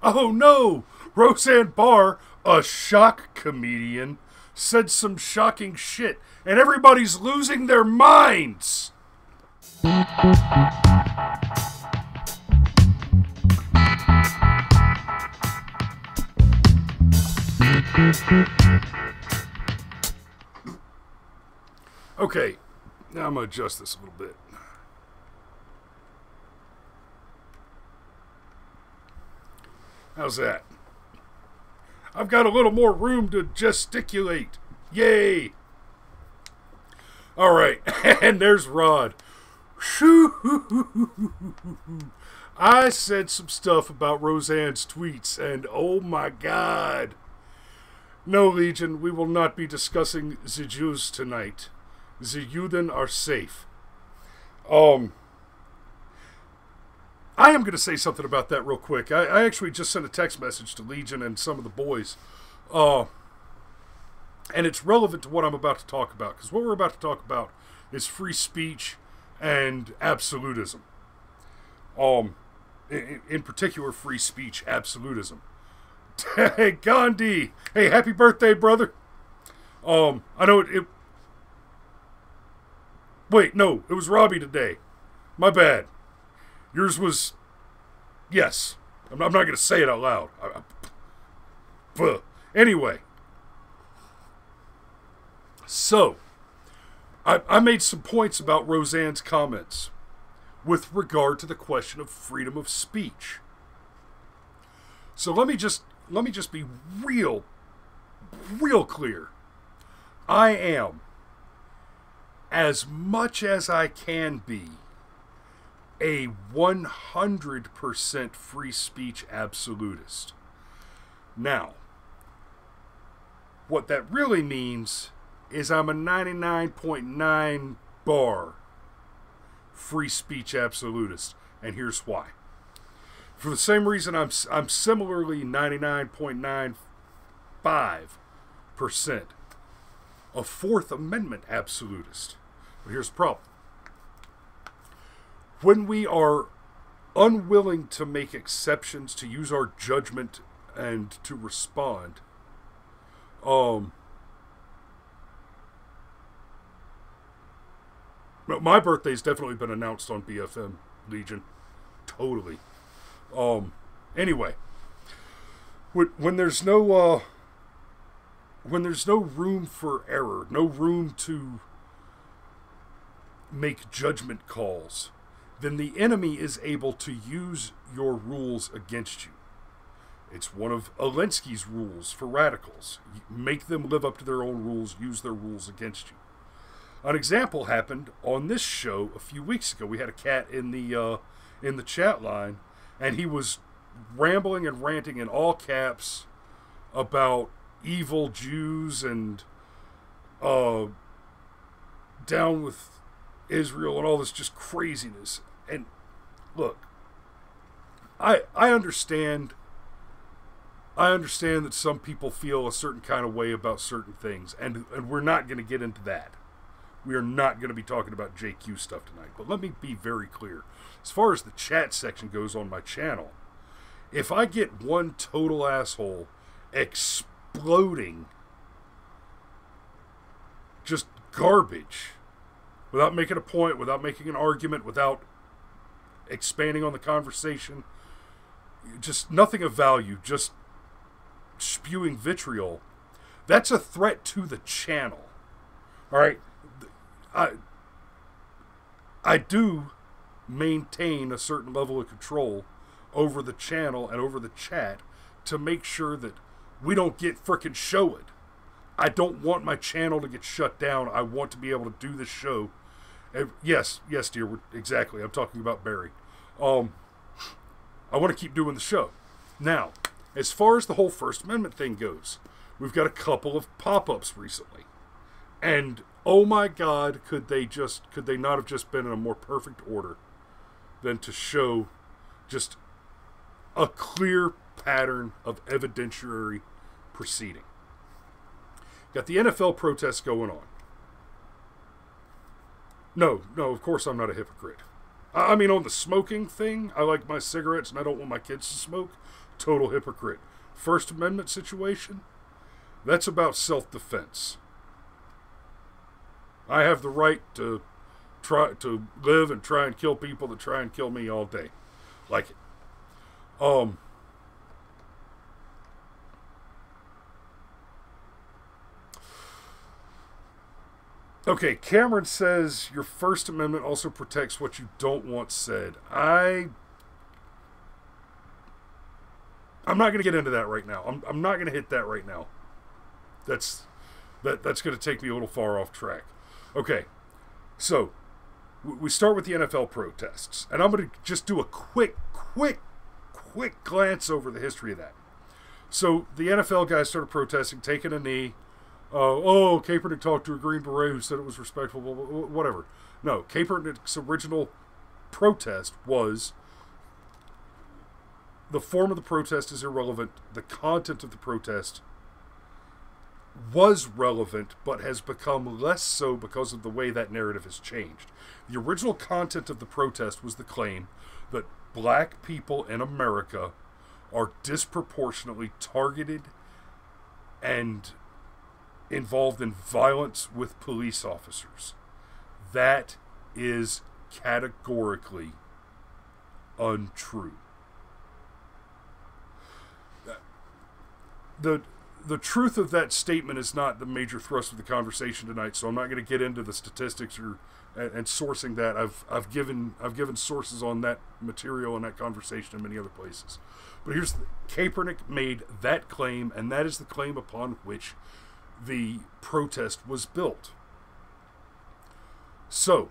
Oh no! Roseanne Barr, a shock comedian, said some shocking shit, and everybody's losing their minds! Okay, now I'm going to adjust this a little bit. How's that? I've got a little more room to gesticulate. Yay! Alright, and there's Rod. I said some stuff about Roseanne's tweets, and oh my god. No, Legion, we will not be discussing the Jews tonight. The Juden are safe. I am going to say something about that real quick. I actually just sent a text message to Legion and some of the boys. And it's relevant to what I'm about to talk about. Because what we're about to talk about is free speech and absolutism. In particular, free speech absolutism. Hey, Gandhi! Hey, happy birthday, brother! I know it... Wait, no, it was Robbie today. My bad. Yours was... Yes. I'm not going to say it out loud. Anyway. So, I made some points about Roseanne's comments with regard to the question of freedom of speech. So let me just be real clear. I am, as much as I can be, a 100% free speech absolutist. Now, what that really means is I'm a 99.9 bar free speech absolutist, and here's why. For the same reason I'm similarly 99.95% a Fourth Amendment absolutist. But here's the problem. When we are unwilling to make exceptions, to use our judgment, and to respond, my birthday's definitely been announced on BFM, Legion. Totally. Anyway, when there's no room for error, no room to make judgment calls, then the enemy is able to use your rules against you. It's one of Alinsky's rules for radicals. Make them live up to their own rules, use their rules against you. An example happened on this show a few weeks ago. We had a cat in the chat line, and he was rambling and ranting in all caps about evil Jews and down with Israel and all this just craziness. And look, I understand that some people feel a certain kind of way about certain things, and we're not going to get into that. We are not going to be talking about JQ stuff tonight. But let me be very clear. As far as the chat section goes on my channel, if I get one total asshole exploding just garbage without making a point, without making an argument, without expanding on the conversation, just nothing of value, just spewing vitriol, that's a threat to the channel. All right? I do maintain a certain level of control over the channel and over the chat to make sure that we don't get frickin' showed. I don't want my channel to get shut down. I want to be able to do this show. Yes, dear, exactly. I'm talking about Barry. I want to keep doing the show. Now, as far as the whole First Amendment thing goes, we've got a couple of pop-ups recently. And oh my God, could they not have just been in a more perfect order than to show just a clear pattern of evidentiary proceeding. Got the NFL protests going on. No, of course I'm not a hypocrite. I mean, on the smoking thing, I like my cigarettes and I don't want my kids to smoke. total hypocrite. First Amendment situation, that's about self-defense. I have the right to try to live and try and kill people that try and kill me all day. Like it. Okay, Cameron says your First Amendment also protects what you don't want said. I'm not going to get into that right now. I'm not going to hit that right now. That's going to take me a little far off track. Okay, so we start with the NFL protests, and I'm going to just do a quick glance over the history of that. So the NFL guys started protesting, taking a knee. Kaepernick talked to a Green Beret who said it was respectful, whatever. No, Kaepernick's original protest was the form of the protest is irrelevant. The content of the protest was relevant, but has become less so because of the way that narrative has changed. The original content of the protest was the claim that black people in America are disproportionately targeted and involved in violence with police officers. That is categorically untrue. The truth of that statement is not the major thrust of the conversation tonight, so I'm not going to get into the statistics and sourcing that. I've given sources on that material and that conversation in many other places. But here's Kaepernick made that claim, and that is the claim upon which the protest was built. So,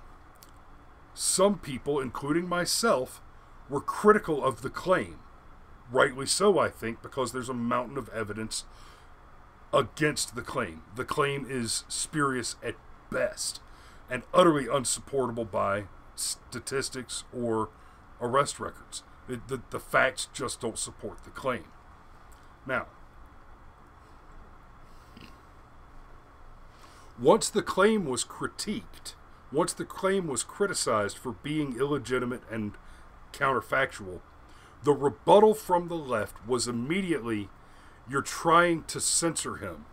some people, including myself, were critical of the claim. Rightly so, I think, because there's a mountain of evidence against the claim. The claim is spurious at best and utterly unsupportable by statistics or arrest records. The facts just don't support the claim. Now, once the claim was critiqued, once the claim was criticized for being illegitimate and counterfactual, the rebuttal from the left was immediately, you're trying to censor him.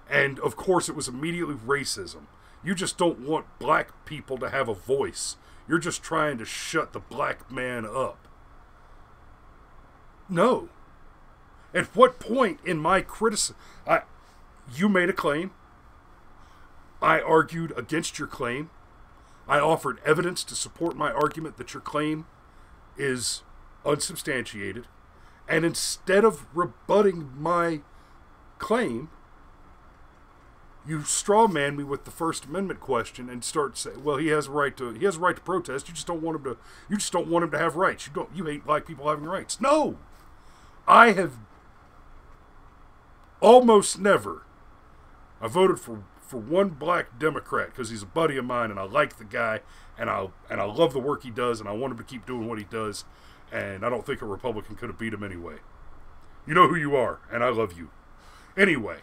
And, of course, it was immediately racism. You just don't want black people to have a voice. You're just trying to shut the black man up. No. At what point in my criticism... You made a claim. I argued against your claim. I offered evidence to support my argument that your claim is unsubstantiated. And instead of rebutting my claim, you straw man me with the First Amendment question and start saying, "Well, he has a right to protest. You just don't want him to have rights. You hate black people having rights." No, I have almost never. I voted for one black Democrat because he's a buddy of mine and I like the guy and I love the work he does and I want him to keep doing what he does. And I don't think a Republican could have beat him anyway. You know who you are, and I love you. Anyway,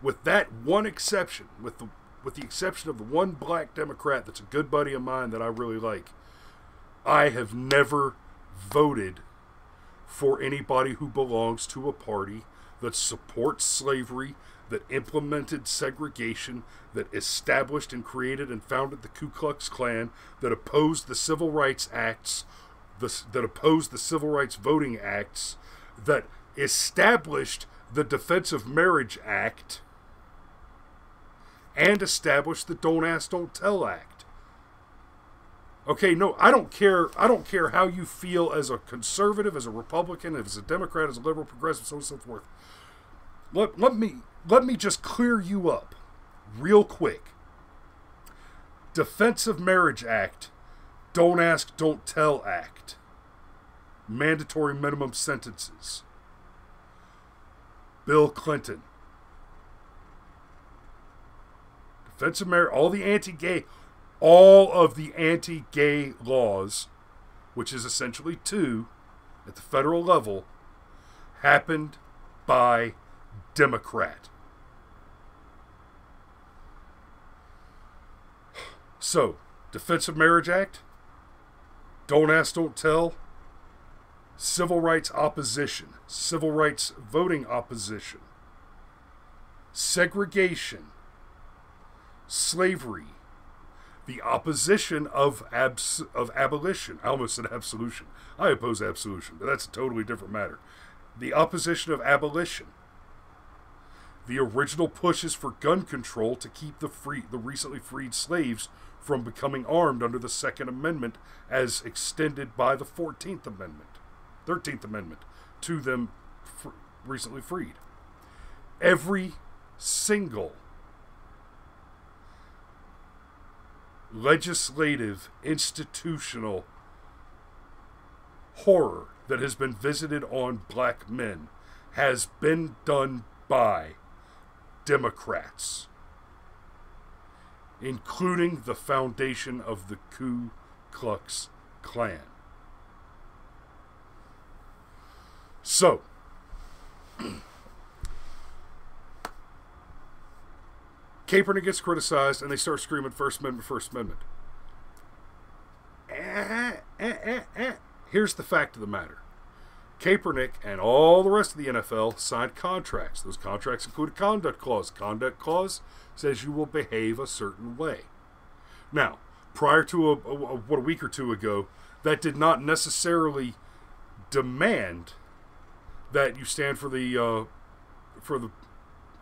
with that one exception, with the exception of the one black Democrat that's a good buddy of mine that I really like, I have never voted for anybody who belongs to a party that supports slavery, that implemented segregation, that established and created and founded the Ku Klux Klan, that opposed the Civil Rights Acts, that opposed the Civil Rights Voting Acts, that established the Defense of Marriage Act, and established the Don't Ask, Don't Tell Act. Okay, no, I don't care how you feel as a conservative, as a Republican, as a Democrat, as a liberal, progressive, so on and so forth. Let me just clear you up real quick. Defense of Marriage Act, Don't Ask, Don't Tell Act, mandatory minimum sentences, Bill Clinton, Defense of Marriage, all of the anti-gay laws, which is essentially two at the federal level, happened by Democrat. So, Defense of Marriage Act, Don't Ask, Don't Tell, civil rights opposition, civil rights voting opposition, segregation, slavery, the opposition of abolition. I almost said absolution. I oppose absolution, but that's a totally different matter. The opposition of abolition. The original pushes for gun control to keep the recently freed slaves from becoming armed under the Second Amendment as extended by the 13th Amendment to them recently freed. Every single legislative, institutional horror that has been visited on black men has been done by Democrats, including the foundation of the Ku Klux Klan. So, Kaepernick gets criticized, and they start screaming, First Amendment, First Amendment. Here's the fact of the matter. Kaepernick and all the rest of the NFL signed contracts. Those contracts include a conduct clause. Conduct clause says you will behave a certain way. Now, prior to a week or two ago, that did not necessarily demand that you stand for the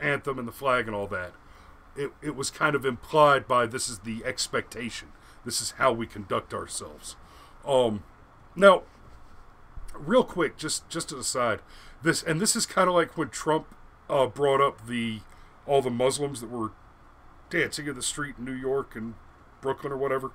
anthem and the flag and all that. It was kind of implied by this is the expectation. This is how we conduct ourselves. Now, real quick, just an aside, this is kind of like when Trump brought up all the Muslims that were dancing in the street in New York and Brooklyn or whatever,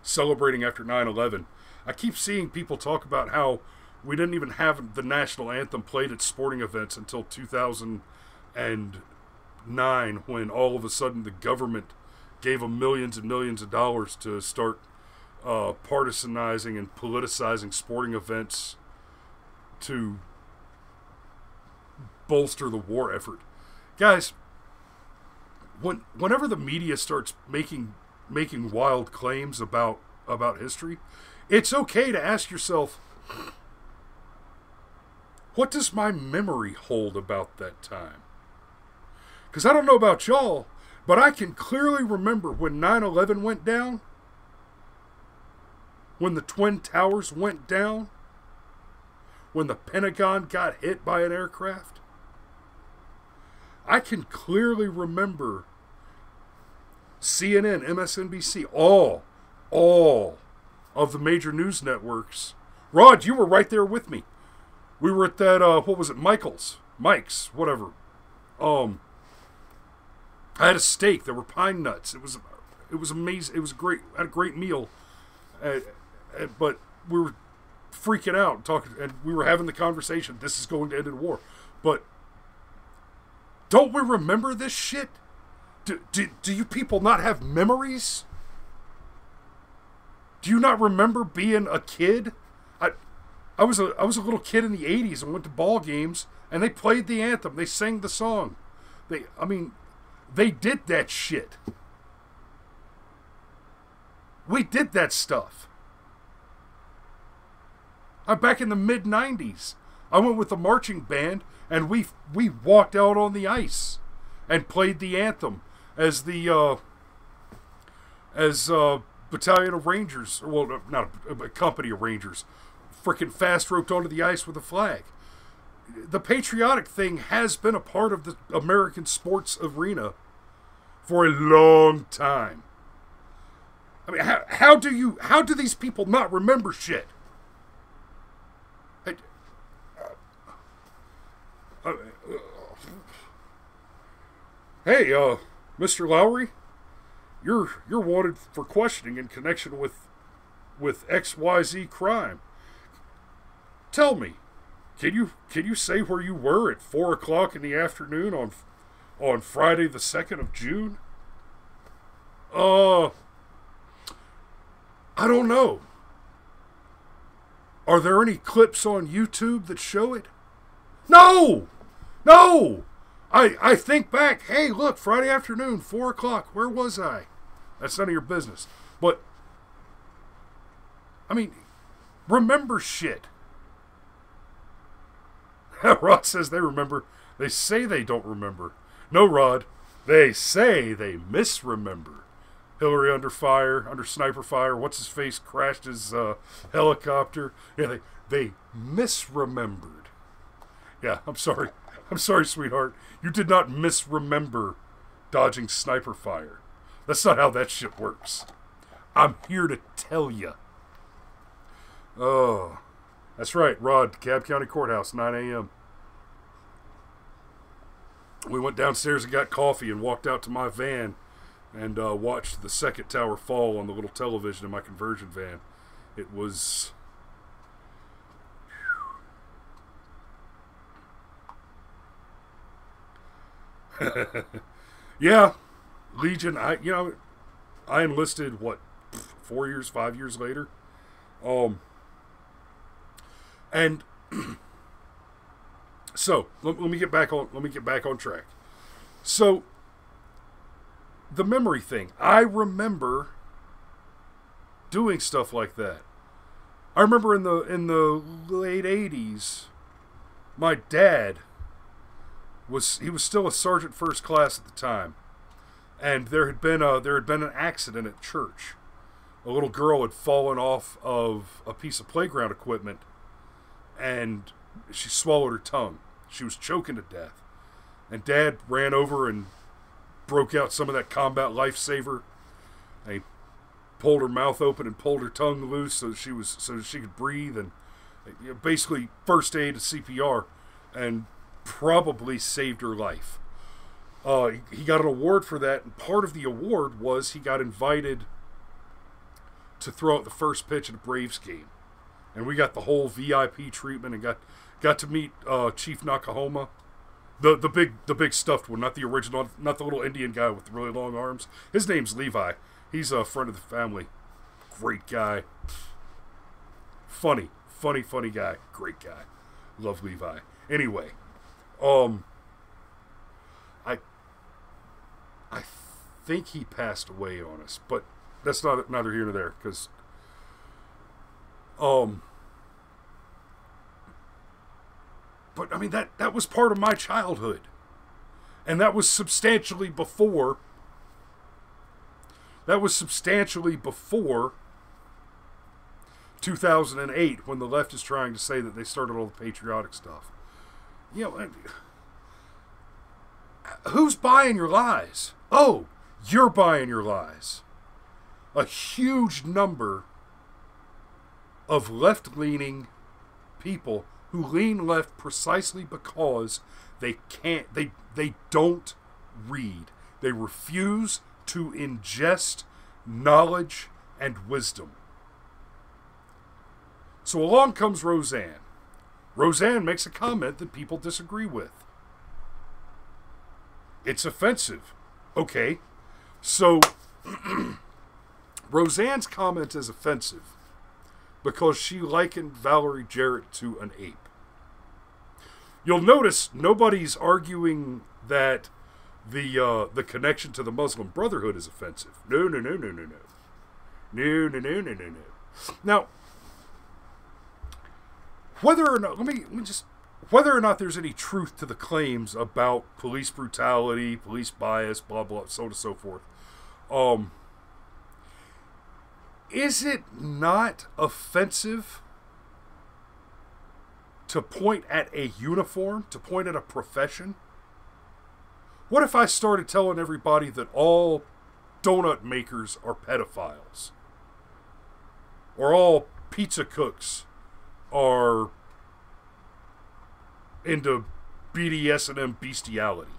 celebrating after 9/11. I keep seeing people talk about how we didn't even have the national anthem played at sporting events until 2009, when all of a sudden the government gave them millions and millions of dollars to start partisanizing and politicizing sporting events to bolster the war effort. Guys, whenever the media starts making wild claims about history, it's okay to ask yourself, what does my memory hold about that time? Because I don't know about y'all, but I can clearly remember when 9/11 went down, when the Twin Towers went down, when the Pentagon got hit by an aircraft. I can clearly remember CNN, MSNBC, all of the major news networks. Rod, you were right there with me. We were at that, what was it, Mike's, whatever. I had a steak. There were pine nuts. It was amazing. It was great. I had a great meal. But we were freaking out, talking, and we were having the conversation. This is going to end in war. But don't we remember this shit? Do you people not have memories? Do you not remember being a kid? I was a little kid in the 80s and went to ball games, and they played the anthem. They sang the song. They did that shit. We did that stuff. Back in the mid-90s, I went with the marching band, and we walked out on the ice and played the anthem as the battalion of Rangers, well, not a company of Rangers, freaking fast roped onto the ice with a flag. The patriotic thing has been a part of the American sports arena for a long time. I mean, how do these people not remember shit? Hey, Mr. Lowry, you're wanted for questioning in connection with XYZ crime. Tell me, can you say where you were at 4 o'clock in the afternoon on Friday the 2nd of June? I don't know. Are there any clips on YouTube that show it? No! I think back, hey, look, Friday afternoon, 4 o'clock, where was I? That's none of your business. But, I mean, remember shit. Rod says they remember. They say they don't remember. No, Rod. They say they misremember. Hillary under fire, under sniper fire. What's his face crashed his helicopter. Yeah, they misremembered. Yeah, I'm sorry. I'm sorry, sweetheart. You did not misremember dodging sniper fire. That's not how that shit works. I'm here to tell you. Oh, that's right, Rod, DeKalb County Courthouse, 9 a.m. We went downstairs and got coffee and walked out to my van and watched the second tower fall on the little television in my conversion van. It was... Yeah, Legion. I enlisted 5 years later, and so let me get back on track. So the memory thing, I remember doing stuff like that. I remember in the late 80s, my dad was still a sergeant first class at the time, and there had been an accident at church. A little girl had fallen off of a piece of playground equipment, and she swallowed her tongue. She was choking to death, and Dad ran over and broke out some of that combat lifesaver. And he pulled her mouth open and pulled her tongue loose so she could breathe, and basically first aid, CPR, and probably saved her life. He got an award for that, and part of the award was he got invited to throw out the first pitch at a Braves game, and we got the whole VIP treatment and got to meet Chief Nakahoma, the big stuffed one, not the original, not the little Indian guy with the really long arms. His name's Levi. He's a friend of the family. Great guy. Funny guy. Great guy. Love Levi. Anyway. I think he passed away on us, but that's neither here nor there, because but I mean that was part of my childhood, and that was substantially before 2008, when the left is trying to say that they started all the patriotic stuff. You know, who's buying your lies? Oh, you're buying your lies. A huge number of left-leaning people who lean left precisely because they don't read. They refuse to ingest knowledge and wisdom. So along comes Roseanne. Roseanne makes a comment that people disagree with. It's offensive. Okay, so Roseanne's comment is offensive because she likened Valerie Jarrett to an ape. You'll notice nobody's arguing that the connection to the Muslim Brotherhood is offensive. No. Now, whether or not there's any truth to the claims about police brutality, police bias, blah blah, so on and so forth, is it not offensive to point at a uniform, to point at a profession? What if I started telling everybody that all donut makers are pedophiles? Or all pizza cooks are into BDSM bestiality?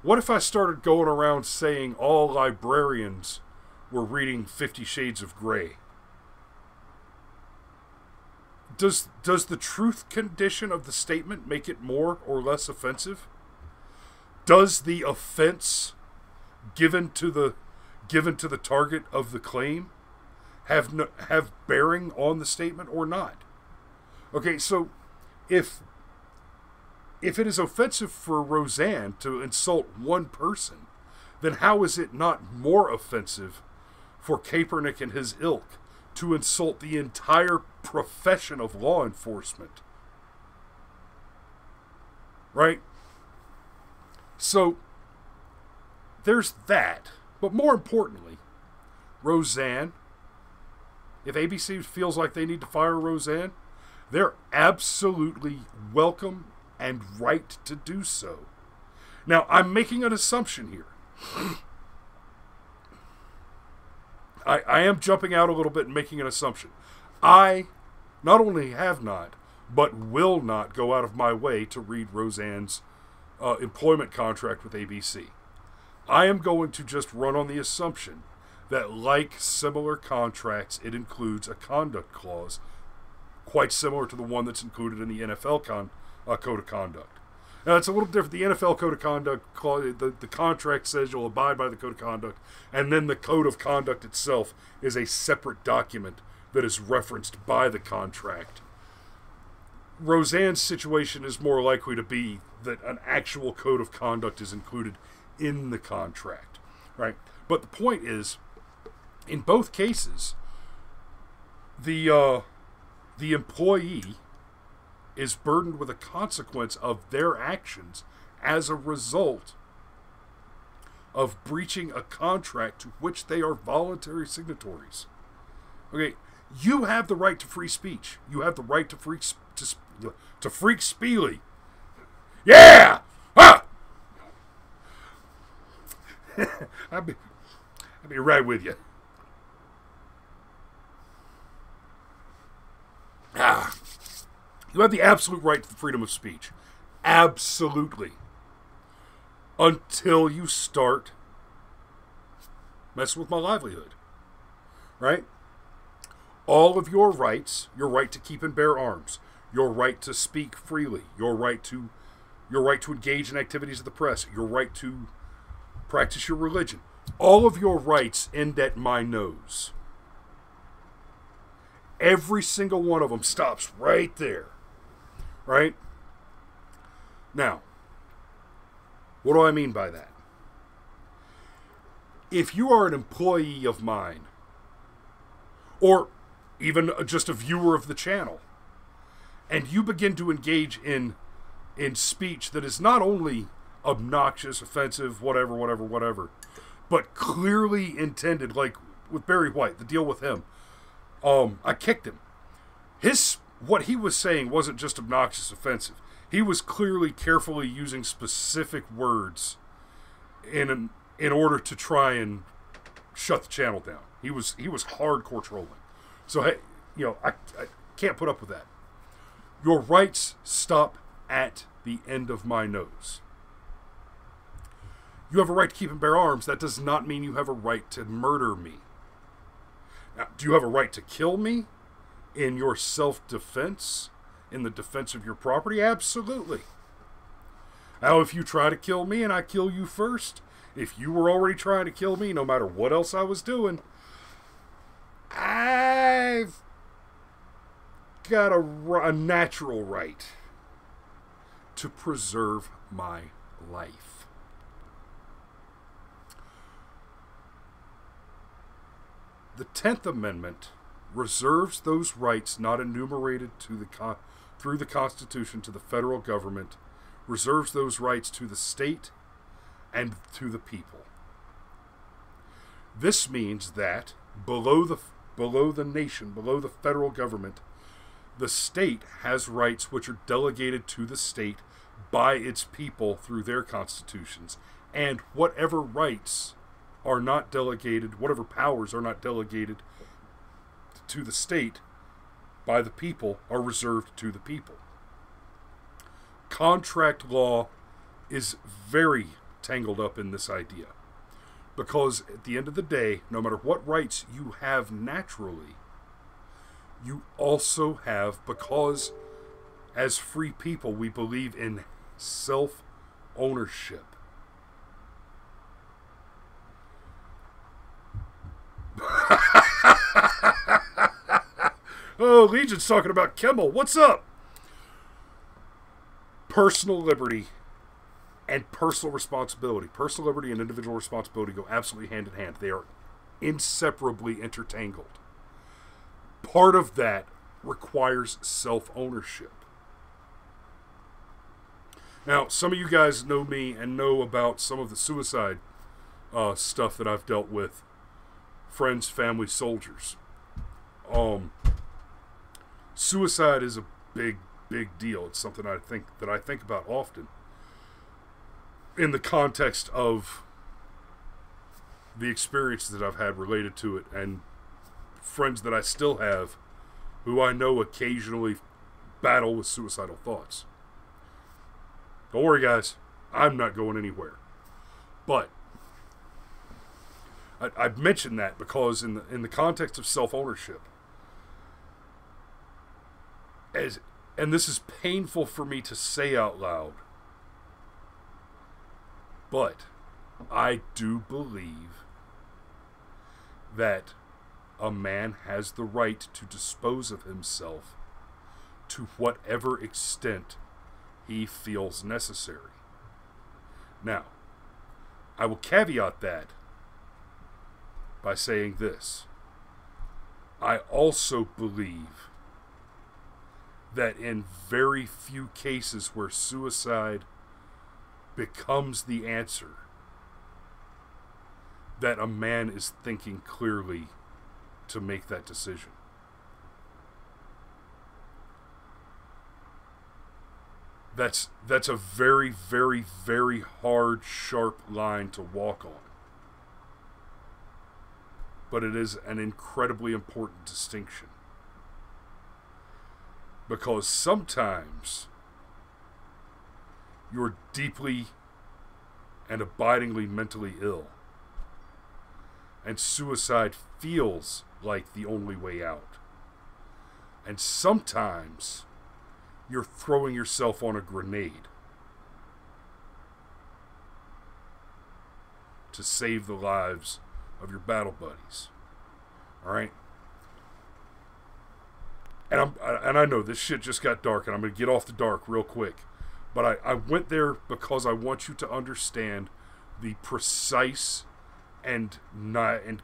What if I started going around saying all librarians were reading 50 Shades of Grey? Does the truth condition of the statement make it more or less offensive? Does the offense given to the target of the claim have bearing on the statement or not? Okay, so if it is offensive for Roseanne to insult one person, then how is it not more offensive for Kaepernick and his ilk to insult the entire profession of law enforcement. Right? So, there's that. But more importantly, Roseanne, if ABC feels like they need to fire Roseanne, they're absolutely welcome and right to do so. Now, I'm making an assumption here. I am jumping out a little bit and making an assumption. I not only have not, but will not go out of my way to read Roseanne's employment contract with ABC. I am going to just run on the assumption that, like similar contracts, it includes a conduct clause quite similar to the one that's included in the NFL Code of Conduct. Now, it's a little different. The NFL Code of Conduct, the contract says you'll abide by the Code of Conduct, and then the Code of Conduct itself is a separate document that is referenced by the contract. Roseanne's situation is more likely to be that an actual Code of Conduct is included in the contract, right? But the point is, in both cases, the employee is burdened with a consequence of their actions as a result of breaching a contract to which they are voluntary signatories. Okay, you have the right to free speech. You have the right to freak speely. Yeah! Ah! I'll be right with you. Ah. You have the absolute right to the freedom of speech. Absolutely. Until you start messing with my livelihood. Right? All of your rights, your right to keep and bear arms, your right to speak freely, your right to engage in activities of the press, your right to practice your religion, all of your rights end at my nose. Every single one of them stops right there. Right? Now, what do I mean by that? If you are an employee of mine, or even just a viewer of the channel, and you begin to engage in speech that is not only obnoxious, offensive, whatever, but clearly intended, like with Barry White, the deal with him, I kicked him. What he was saying wasn't just obnoxious, offensive. He was clearly carefully using specific words in order to try and shut the channel down. He was hardcore trolling. So hey, I can't put up with that. Your rights stop at the end of my nose. You have a right to keep and bear arms. That does not mean you have a right to murder me. Now, do you have a right to kill me? In your self-defense? In the defense of your property? Absolutely. Now, if you try to kill me and I kill you first, if you were already trying to kill me, no matter what else I was doing, I've got a natural right to preserve my life. The 10th Amendment reserves those rights not enumerated through the Constitution to the federal government, reserves those rights to the state and to the people. This means that below the nation, below the federal government, the state has rights which are delegated to the state by its people through their constitutions, and whatever rights are not delegated, whatever powers are not delegated to the state by the people are reserved to the people. Contract law is very tangled up in this idea, because at the end of the day, no matter what rights you have naturally, you also have, because as free people we believe in self-ownership. Oh, Legion's talking about Kimmel. What's up? Personal liberty and personal responsibility. Personal liberty and individual responsibility go absolutely hand in hand. They are inseparably intertangled. part of that requires self-ownership. Now, some of you guys know me and know about some of the suicide stuff that I've dealt with. Friends, family, soldiers. Suicide is a big deal. It's something I think about often in the context of the experiences that I've had related to it, and friends that I still have who I know occasionally battle with suicidal thoughts. Don't worry, guys. I'm not going anywhere. But I've mentioned that because in the context of self-ownership, and this is painful for me to say out loud, but I do believe that a man has the right to dispose of himself to whatever extent he feels necessary. Now, I will caveat that by saying this. I also believe that in very few cases where suicide becomes the answer, that a man is thinking clearly to make that decision. That's a very hard, sharp line to walk on. But it is an incredibly important distinction. Because sometimes you're deeply and abidingly mentally ill, and suicide feels like the only way out. And sometimes you're throwing yourself on a grenade to save the lives of your battle buddies. Alright? And I know this shit just got dark, and I'm going to get off the dark real quick. But I went there because I want you to understand the precise and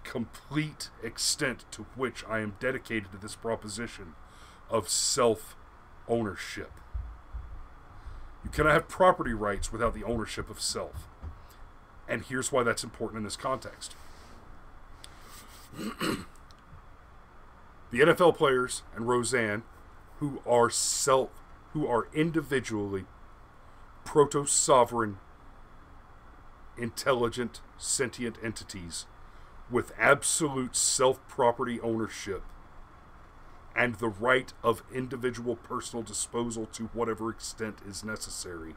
complete extent to which I am dedicated to this proposition of self-ownership. You cannot have property rights without the ownership of self. And here's why that's important in this context. The NFL players and Roseanne, who are individually proto-sovereign, intelligent, sentient entities with absolute self-property ownership and the right of individual personal disposal to whatever extent is necessary,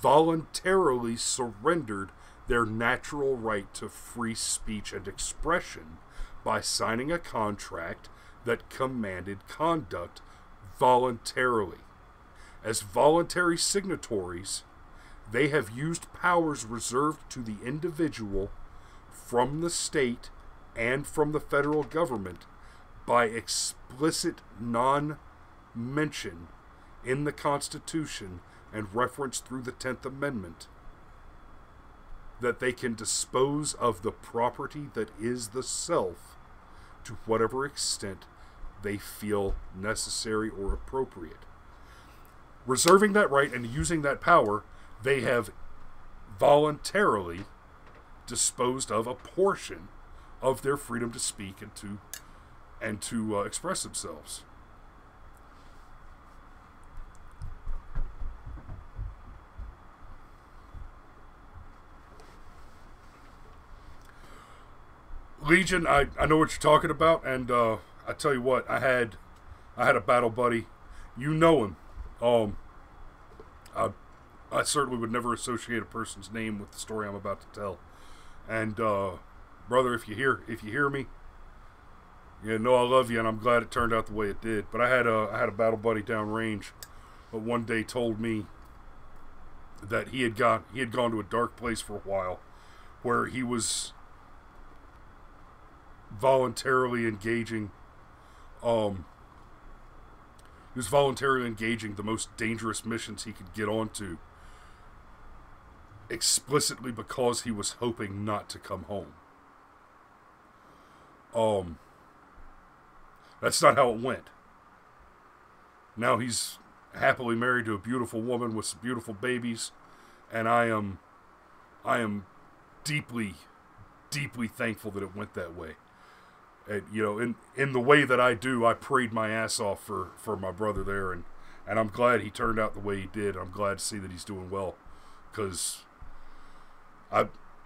voluntarily surrendered their natural right to free speech and expression by signing a contract that commanded conduct voluntarily. As voluntary signatories, they have used powers reserved to the individual from the state and from the federal government by explicit non-mention in the Constitution and reference through the 10th Amendment that they can dispose of the property that is the self to whatever extent they feel necessary or appropriate. Reserving that right and using that power, they have voluntarily disposed of a portion of their freedom to speak and to express themselves. Legion, I know what you're talking about, and I tell you what, I had a battle buddy. You know him. I certainly would never associate a person's name with the story I'm about to tell. And brother, if you hear me, you know I love you, and I'm glad it turned out the way it did. But I had a battle buddy downrange, but one day told me that he had gone to a dark place for a while, where he was voluntarily engaging the most dangerous missions he could get onto, explicitly because he was hoping not to come home. That's not how it went. Now he's happily married to a beautiful woman with some beautiful babies, and I am deeply, deeply thankful that it went that way. And, you know, in the way that I do, I prayed my ass off for my brother there, and I'm glad he turned out the way he did. I'm glad to see that he's doing well, because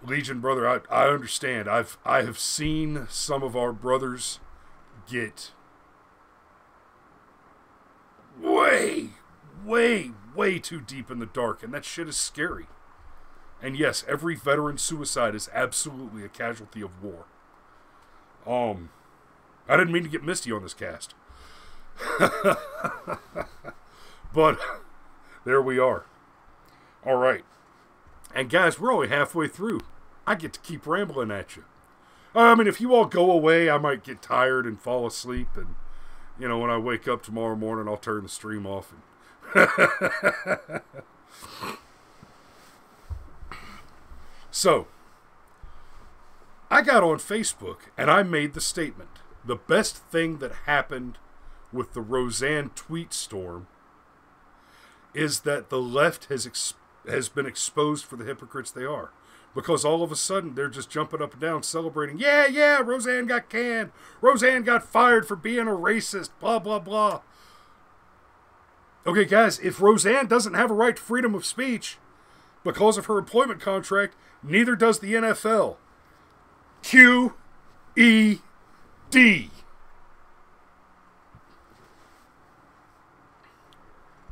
Legion brother, I understand. I have seen some of our brothers get way, way, way too deep in the dark, and that shit is scary. And yes, every veteran suicide is absolutely a casualty of war. I didn't mean to get misty on this cast. But there we are. All right. And guys, we're only halfway through. I get to keep rambling at you. I mean, if you all go away, I might get tired and fall asleep. And, you know, when I wake up tomorrow morning, I'll turn the stream off. So, I got on Facebook and I made the statement. The best thing that happened with the Roseanne tweet storm is that the left has been exposed for the hypocrites they are. Because all of a sudden, they're just jumping up and down, celebrating, yeah, Roseanne got canned. Roseanne got fired for being a racist, blah, blah, blah. Okay, guys, if Roseanne doesn't have a right to freedom of speech because of her employment contract, neither does the NFL. QED.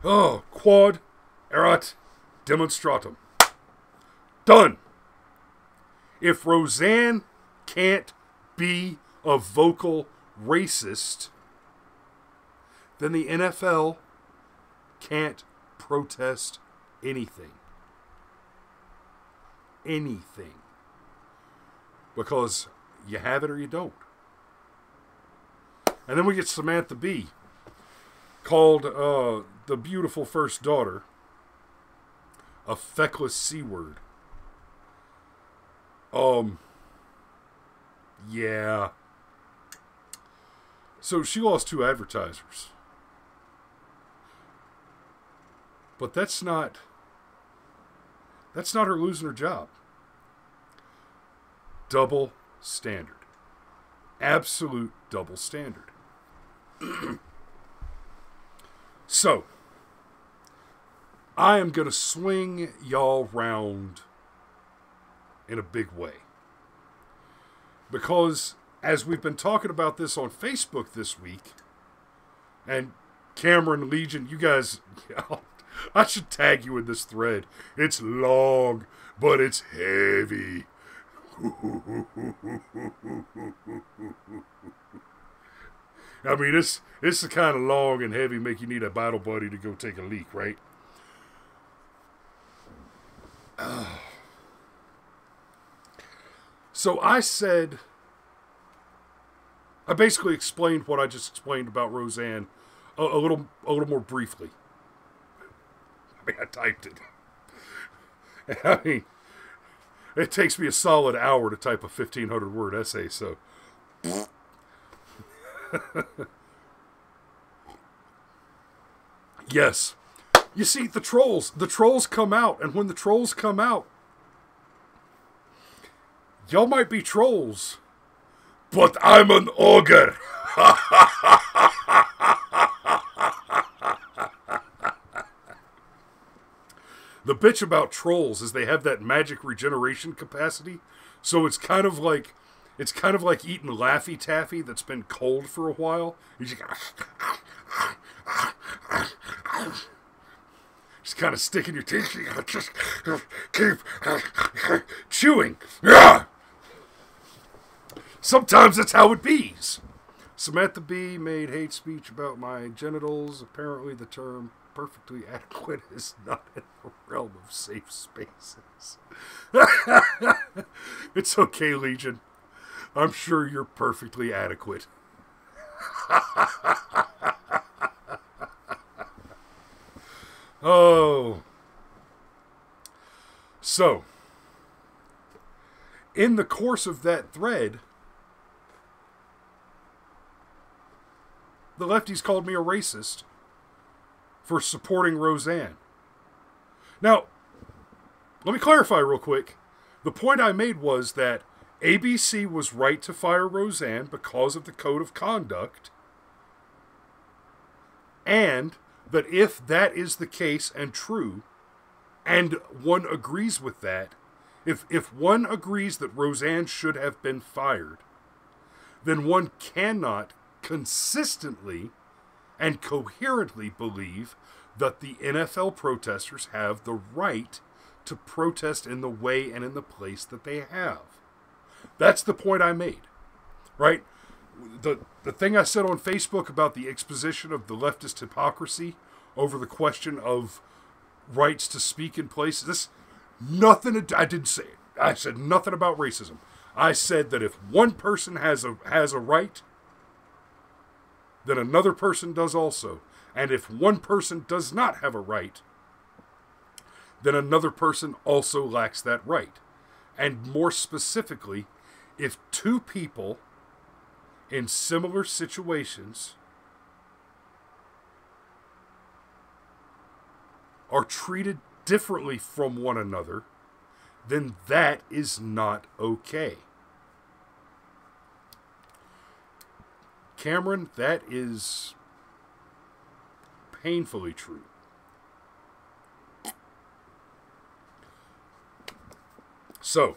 Oh, quod erat demonstratum. Done. If Roseanne can't be a vocal racist, then the NFL can't protest anything. Anything. Because you have it or you don't. And then we get Samantha Bee, called the beautiful first daughter a feckless C-word. Yeah. So she lost 2 advertisers. But that's not her losing her job. Double standard. Absolute double standard. So, I am going to swing y'all round in a big way. Because, as we've been talking about this on Facebook this week, and Cameron, Legion, you guys, I should tag you in this thread. It's long, but it's heavy. I mean, it's the kind of long and heavy make you need a battle buddy to go take a leak, right? So I basically explained what I just explained about Roseanne a little more briefly. I mean, I typed it. I mean, it takes me a solid hour to type a 1,500 word essay, so. Yes. You see, the trolls come out, and when the trolls come out, y'all might be trolls, but I'm an ogre. The bitch about trolls is they have that magic regeneration capacity, so it's kind of like eating Laffy Taffy that's been cold for a while. You just kind of sticking your teeth. You just keep chewing. Sometimes that's how it bees. Samantha Bee made hate speech about my genitals. Apparently the term perfectly adequate is not in the realm of safe spaces. It's okay, Legion. I'm sure you're perfectly adequate. Oh. So, in the course of that thread, the lefties called me a racist for supporting Roseanne. Now, let me clarify real quick. The point I made was that ABC was right to fire Roseanne because of the code of conduct, and that if that is the case and true, and one agrees with that, if one agrees that Roseanne should have been fired, then one cannot consistently and coherently believe that the NFL protesters have the right to protest in the way and in the place that they have. That's the point I made, right? The thing I said on Facebook about the exposition of the leftist hypocrisy over the question of rights to speak in places, I didn't say it. I said nothing about racism. I said that if one person has a right, then another person does also. And if one person does not have a right, then another person also lacks that right. And more specifically, if two people in similar situations are treated differently from one another, then that is not okay. Cameron, that is painfully true. So,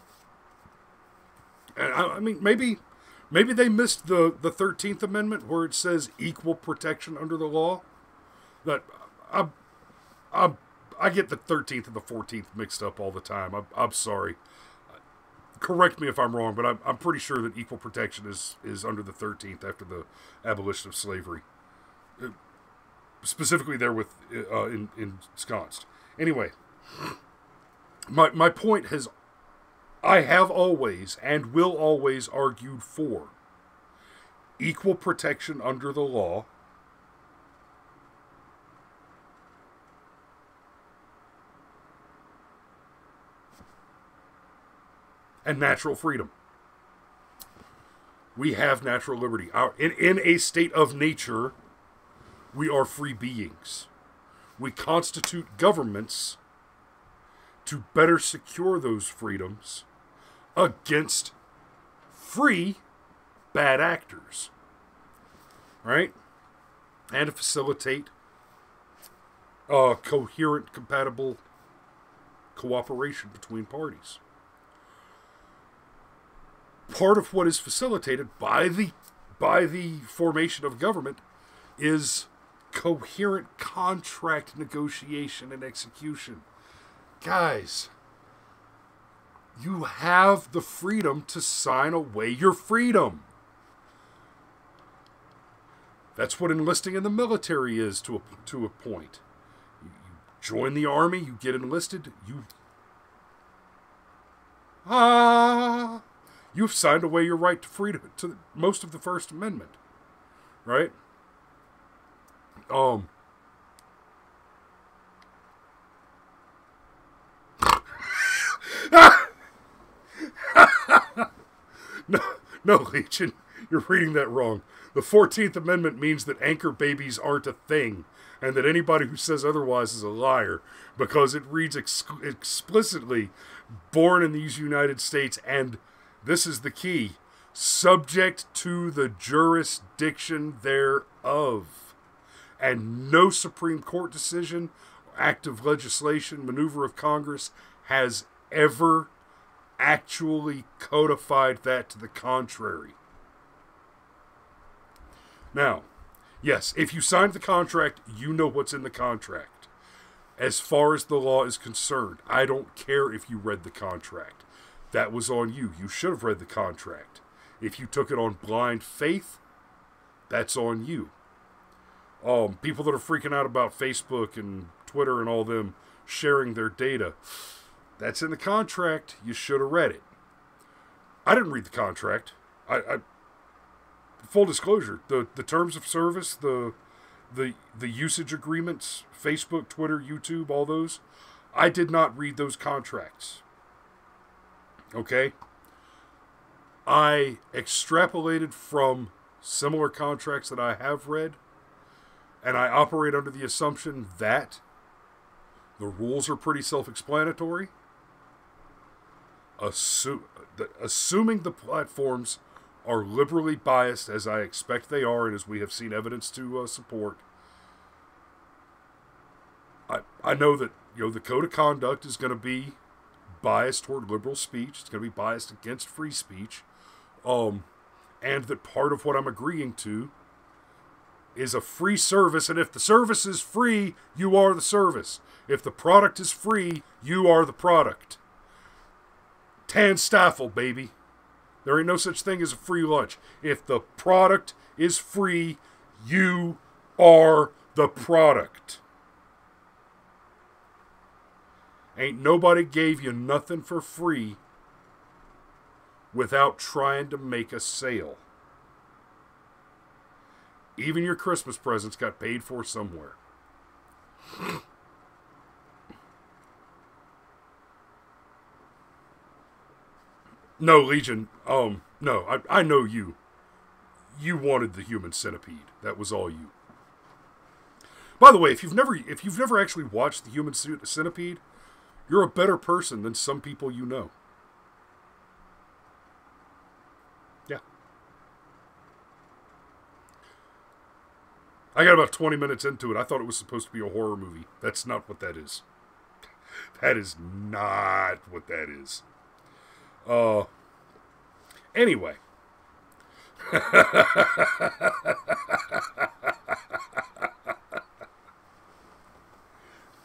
and I mean, maybe they missed the 13th Amendment where it says equal protection under the law. That I get the 13th and the 14th mixed up all the time. I'm sorry. Correct me if I'm wrong, but I'm pretty sure that equal protection is under the 13th after the abolition of slavery. Specifically there with ensconced. Anyway, my point has, I have always and will always argued for equal protection under the law, and natural freedom. We have natural liberty. In a state of nature, we are free beings. We constitute governments to better secure those freedoms against free bad actors. Right? And to facilitate coherent, compatible cooperation between parties. Part of what is facilitated by the formation of government is coherent contract negotiation and execution. Guys, you have the freedom to sign away your freedom. That's what enlisting in the military is to a point. You join the army, you get enlisted, you've signed away your right to freedom, to most of the First Amendment, right? No, Legion, you're reading that wrong. The 14th Amendment means that anchor babies aren't a thing, and that anybody who says otherwise is a liar, because it reads explicitly, born in these United States, and this is the key, subject to the jurisdiction thereof. And no Supreme Court decision, act of legislation, maneuver of Congress has ever actually codified that to the contrary. Now, yes, if you signed the contract, you know what's in the contract. As far as the law is concerned, I don't care if you read the contract. That was on you. You should have read the contract. If you took it on blind faith, that's on you. People that are freaking out about Facebook and Twitter and all them sharing their data, that's in the contract. You should have read it. I didn't read the contract. I full disclosure, the terms of service, the usage agreements, Facebook, Twitter, YouTube, all those, I did not read those contracts. Okay? I extrapolated from similar contracts that I have read And I operate under the assumption that the rules are pretty self-explanatory. Assuming the platforms are liberally biased, as I expect they are, and as we have seen evidence to support, I know that the code of conduct is going to be biased toward liberal speech. It's going to be biased against free speech, and that part of what I'm agreeing to is a free service, and if the service is free, you are the service. If the product is free, you are the product. Tan Staffel, baby. There ain't no such thing as a free lunch. If the product is free, you are the product. Ain't nobody gave you nothing for free without trying to make a sale. Even your Christmas presents got paid for somewhere. No, Legion. No, I know you. You wanted the human centipede. That was all you. By the way, if you've never actually watched the human centipede, you're a better person than some people you know. Yeah. I got about 20 minutes into it. I thought it was supposed to be a horror movie. That's not what that is. That is not what that is. Anyway.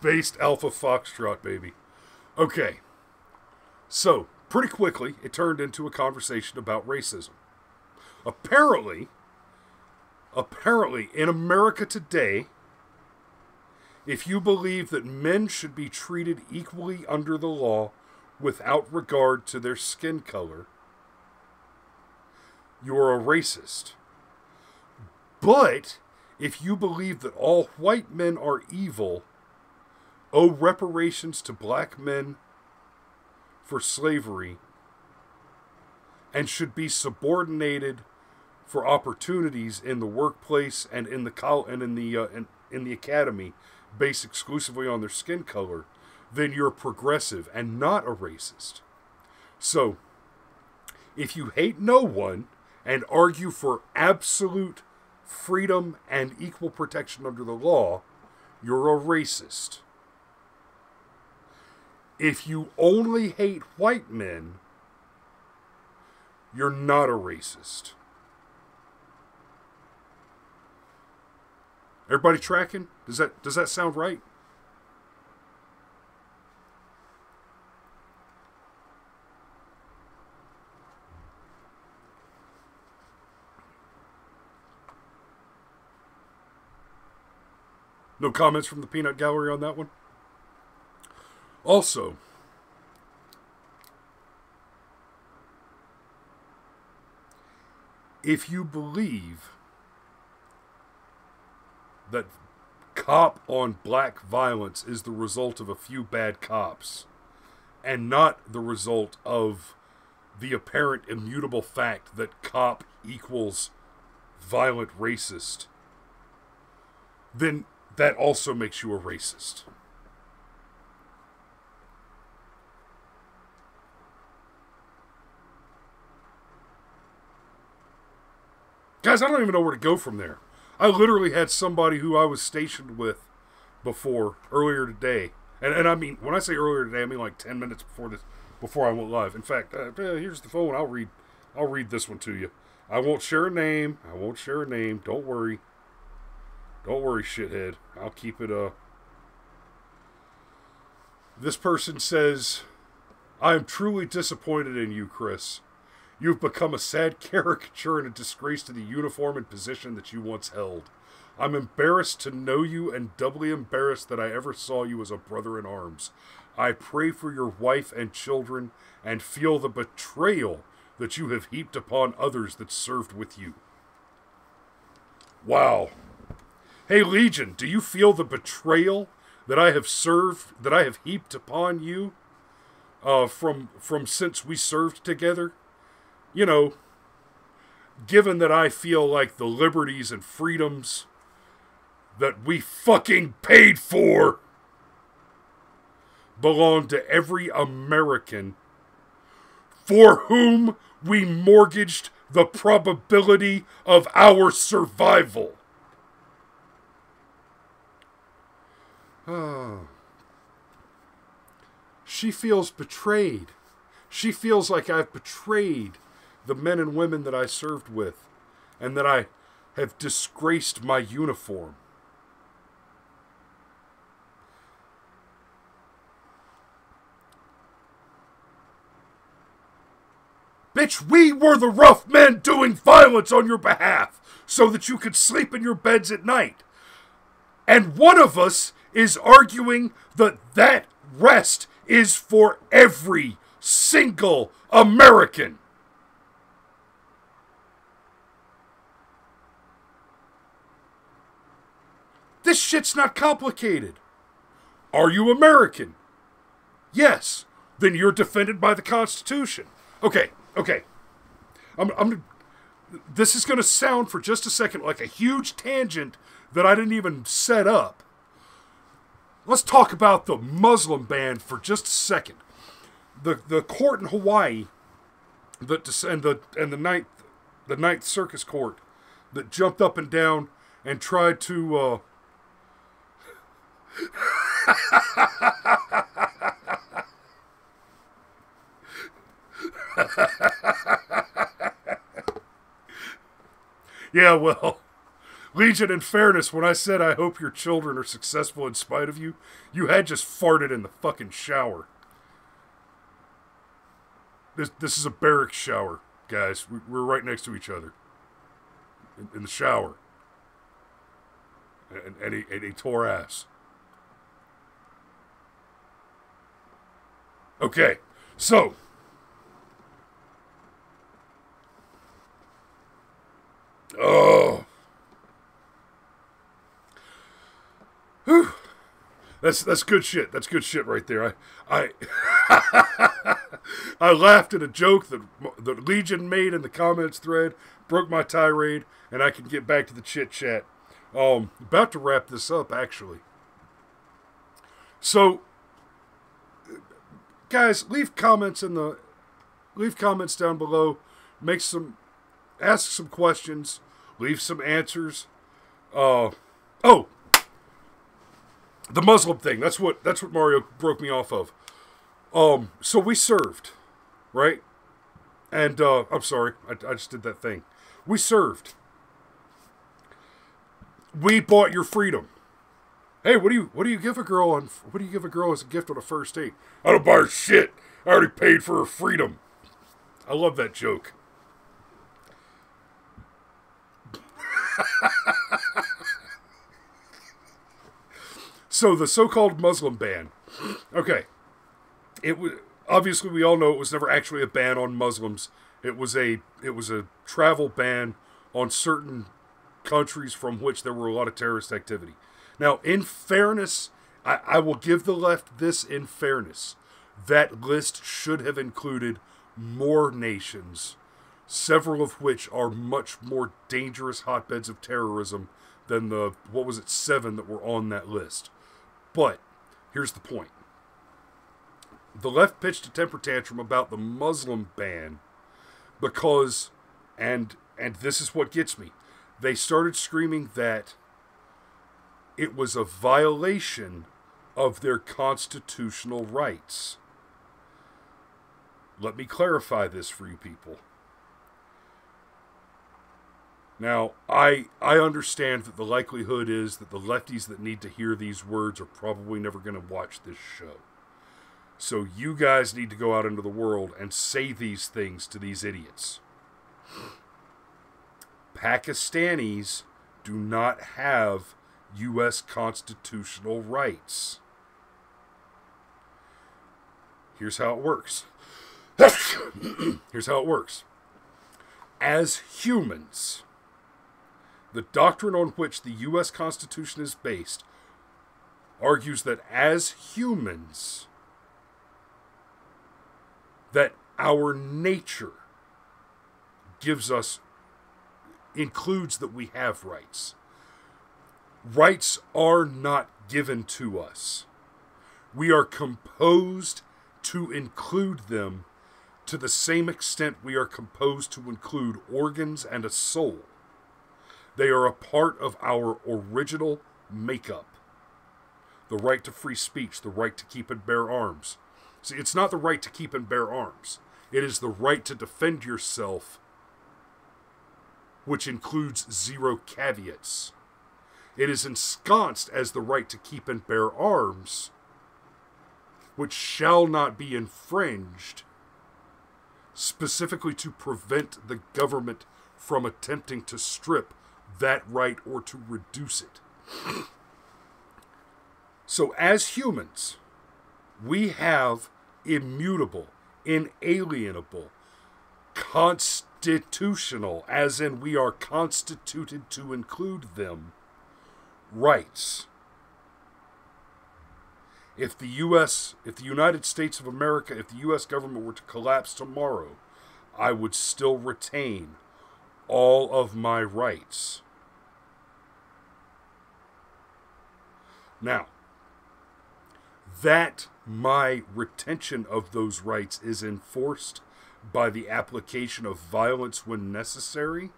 Based Alpha Foxtrot, baby. Okay. So, pretty quickly, it turned into a conversation about racism. Apparently, in America today, if you believe that men should be treated equally under the law without regard to their skin color, you're a racist. But if you believe that all white men are evil, owe reparations to black men for slavery, and should be subordinated for opportunities in the workplace and in the academy based exclusively on their skin color, then you're progressive and not a racist. So, if you hate no one and argue for absolute freedom and equal protection under the law, you're a racist. If you only hate white men, you're not a racist. Everybody tracking? Does that sound right? No comments from the peanut gallery on that one? Also, if you believe that cop on black violence is the result of a few bad cops and not the result of the apparent immutable fact that cop equals violent racist, then that also makes you a racist. Guys, I don't even know where to go from there. I literally had somebody who I was stationed with earlier today. And I mean, when I say earlier today, I mean like 10 minutes before I went live. In fact, here's the phone. I'll read this one to you. I won't share a name. Don't worry. Don't worry, shithead. I'll keep it, This person says, I am truly disappointed in you, Chris. You've become a sad caricature and a disgrace to the uniform and position that you once held. I'm embarrassed to know you and doubly embarrassed that I ever saw you as a brother in arms. I pray for your wife and children and feel the betrayal that you have heaped upon others that served with you. Wow. Hey, Legion, do you feel the betrayal that I have heaped upon you from since we served together? You know, given that I feel like the liberties and freedoms that we fucking paid for belong to every American for whom we mortgaged the probability of our survival. She feels betrayed. She feels like I've betrayed the men and women that I served with, and that I have disgraced my uniform. Bitch, we were the rough men doing violence on your behalf so that you could sleep in your beds at night. And one of us is arguing that that rest is for every single American. This shit's not complicated. Are you American? Yes. Then you're defended by the Constitution. Okay. This is going to sound for just a second like a huge tangent that I didn't even set up. Let's talk about the Muslim ban for just a second. The court in Hawaii, and the Ninth Circus Court, that jumped up and down and tried to yeah, well, Legion, in fairness, when I said I hope your children are successful in spite of you, you had just farted in the fucking shower. This is a barracks shower, guys. We're right next to each other. In the shower. And he tore ass. Okay, so... Oh... Whew. That's good shit. That's good shit right there. I I laughed at a joke that Legion made in the comments thread, broke my tirade, and I can get back to the chit chat. About to wrap this up, actually. So, guys, leave comments down below. Ask some questions. Leave some answers. The Muslim thing. That's what Mario broke me off of. So we served, right? And I'm sorry, I just did that thing. We served. We bought your freedom. Hey, what do you give a girl as a gift on a first date? I don't buy her shit. I already paid for her freedom. I love that joke. So the so-called Muslim ban. Okay. It was obviously, we all know it was never actually a ban on Muslims. It was a travel ban on certain countries from which there were a lot of terrorist activity. Now, in fairness, I will give the left this in fairness. That list should have included more nations, several of which are much more dangerous hotbeds of terrorism than the, 7 that were on that list. But, here's the point. The left pitched a temper tantrum about the Muslim ban because, and this is what gets me, they started screaming that it was a violation of their constitutional rights. Let me clarify this for you people. Now, I understand that the likelihood is that the lefties that need to hear these words are probably never going to watch this show. So you guys need to go out into the world and say these things to these idiots. Pakistanis do not have U.S. constitutional rights. Here's how it works. Here's how it works. As humans, the doctrine on which the U.S. Constitution is based argues that as humans, that our nature includes that we have rights. Rights are not given to us. We are composed to include them to the same extent we are composed to include organs and a soul. They are a part of our original makeup. The right to free speech, the right to keep and bear arms. See, it's not the right to keep and bear arms. It is the right to defend yourself, which includes zero caveats. It is ensconced as the right to keep and bear arms, which shall not be infringed, specifically to prevent the government from attempting to strip that right or to reduce it. So as humans, we have immutable, inalienable, constitutional, as in we are constituted to include them, rights. If the United States of America, if the U.S. government were to collapse tomorrow, I would still retain all of my rights. Now, that my retention of those rights is enforced by the application of violence when necessary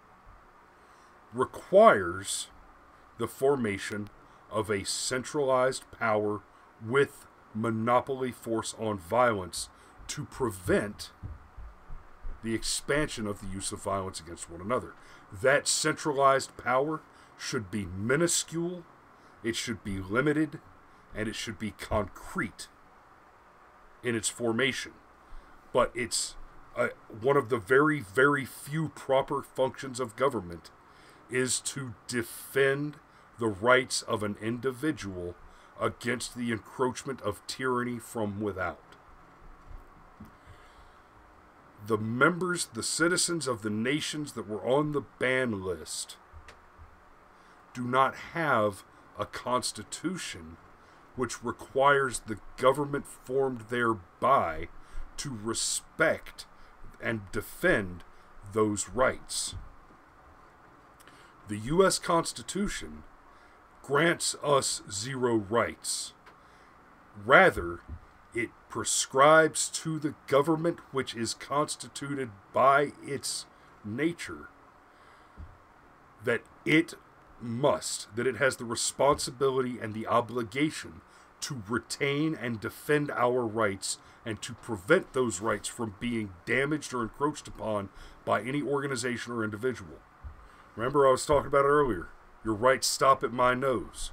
requires the formation of a centralized power with monopoly force on violence to prevent the expansion of the use of violence against one another. That centralized power should be minuscule, it should be limited, and it should be concrete in its formation. But it's one of the very, very few proper functions of government is to defend the rights of an individual against the encroachment of tyranny from without. The members, the citizens of the nations that were on the ban list do not have a constitution which requires the government formed thereby to respect and defend those rights. The U.S. Constitution grants us zero rights. Rather, it prescribes to the government which is constituted by its nature that it has the responsibility and the obligation to retain and defend our rights and to prevent those rights from being damaged or encroached upon by any organization or individual. Remember, I was talking about it earlier. Your rights stop at my nose.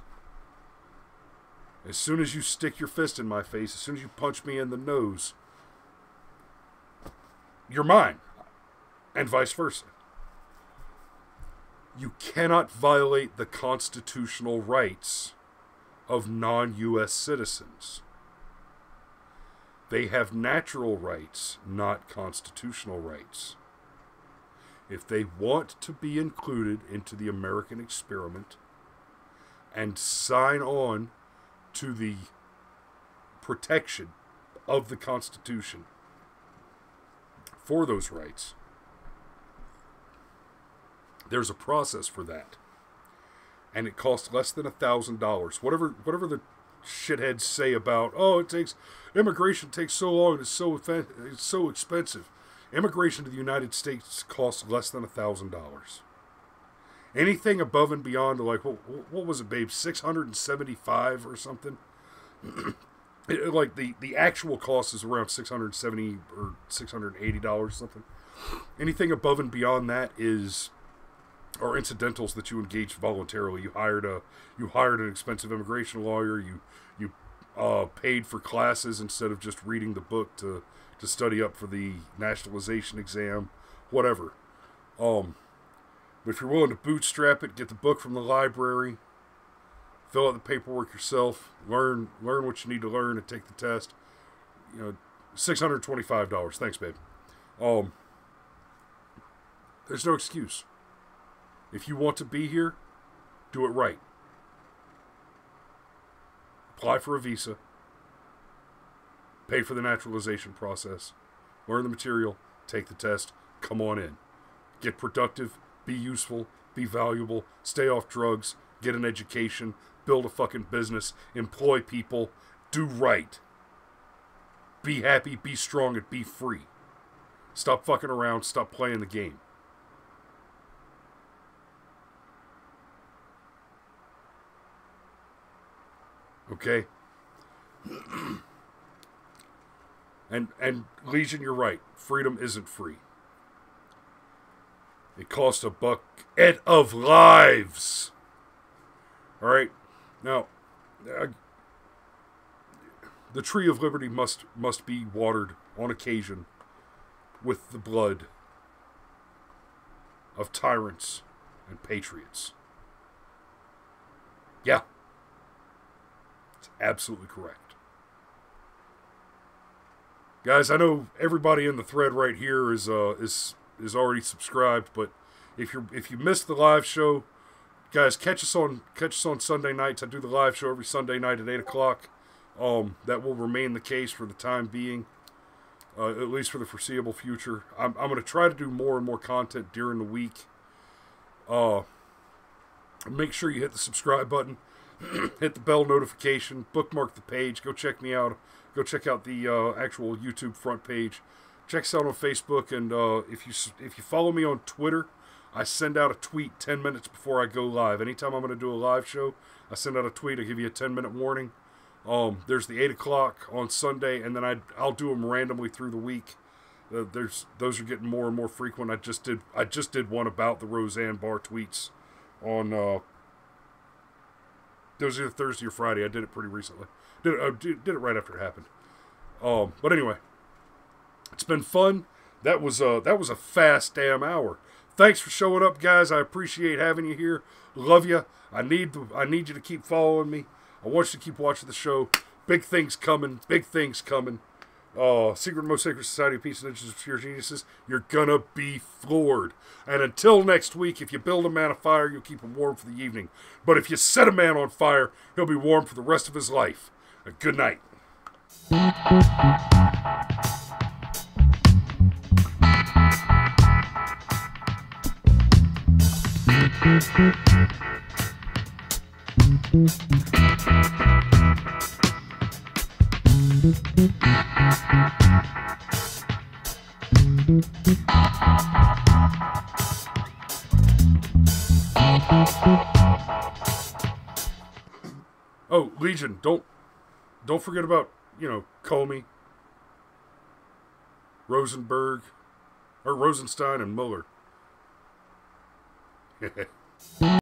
As soon as you stick your fist in my face, as soon as you punch me in the nose, you're mine, and vice versa. You cannot violate the constitutional rights of non-U.S. citizens. They have natural rights, not constitutional rights. If they want to be included into the American experiment and sign on to the protection of the Constitution for those rights, there's a process for that. And it costs less than $1,000. Whatever the shitheads say about, immigration takes so long, it's so expensive. Immigration to the United States costs less than $1,000. Anything above and beyond, like, what was it, babe? $675 or something? Like, the actual cost is around $670 or $680 or something. Anything above and beyond that are incidentals that you engaged voluntarily. You hired an expensive immigration lawyer. You paid for classes instead of just reading the book to study up for the nationalization exam, whatever. But if you're willing to bootstrap it, get the book from the library, fill out the paperwork yourself, learn what you need to learn, and take the test. $625. Thanks, babe. There's no excuse. If you want to be here, do it right. Apply for a visa. Pay for the naturalization process. Learn the material. Take the test. Come on in. Get productive. Be useful. Be valuable. Stay off drugs. get an education, build a fucking business, employ people, do right. Be happy, be strong, and be free. Stop fucking around, stop playing the game. Okay? And Legion, you're right. Freedom isn't free. It costs a bucket of lives. Alright? Now, the tree of liberty must be watered on occasion with the blood of tyrants and patriots. Yeah. It's absolutely correct. Guys, I know everybody in the thread right here is already subscribed, but if you missed the live show, guys, catch us on Sunday nights. I do the live show every Sunday night at 8 o'clock. That will remain the case for the time being, at least for the foreseeable future. I'm going to try to do more and more content during the week. Make sure you hit the subscribe button, hit the bell notification, bookmark the page, go check me out. Go check out the actual YouTube front page. Check us out on Facebook, and if you follow me on Twitter, I send out a tweet 10 minutes before I go live. Anytime I'm going to do a live show, I send out a tweet. I give you a 10-minute warning. There's the 8 o'clock on Sunday, and then I'll do them randomly through the week. Those are getting more and more frequent. I just did one about the Roseanne bar tweets on it was either Thursday or Friday. I did it pretty recently. Did it right after it happened. But anyway, it's been fun. That was a fast damn hour. Thanks for showing up, guys. I appreciate having you here. Love you. I need you to keep following me. I want you to keep watching the show. Big things coming. Big things coming. Secret Most Sacred Society of Peace and Ninjas of Pure Geniuses. You're gonna be floored. And until next week, if you build a man a fire, you'll keep him warm for the evening. But if you set a man on fire, he'll be warm for the rest of his life. Good night. Oh, Legion, don't forget about, Comey, Rosenstein, and Mueller.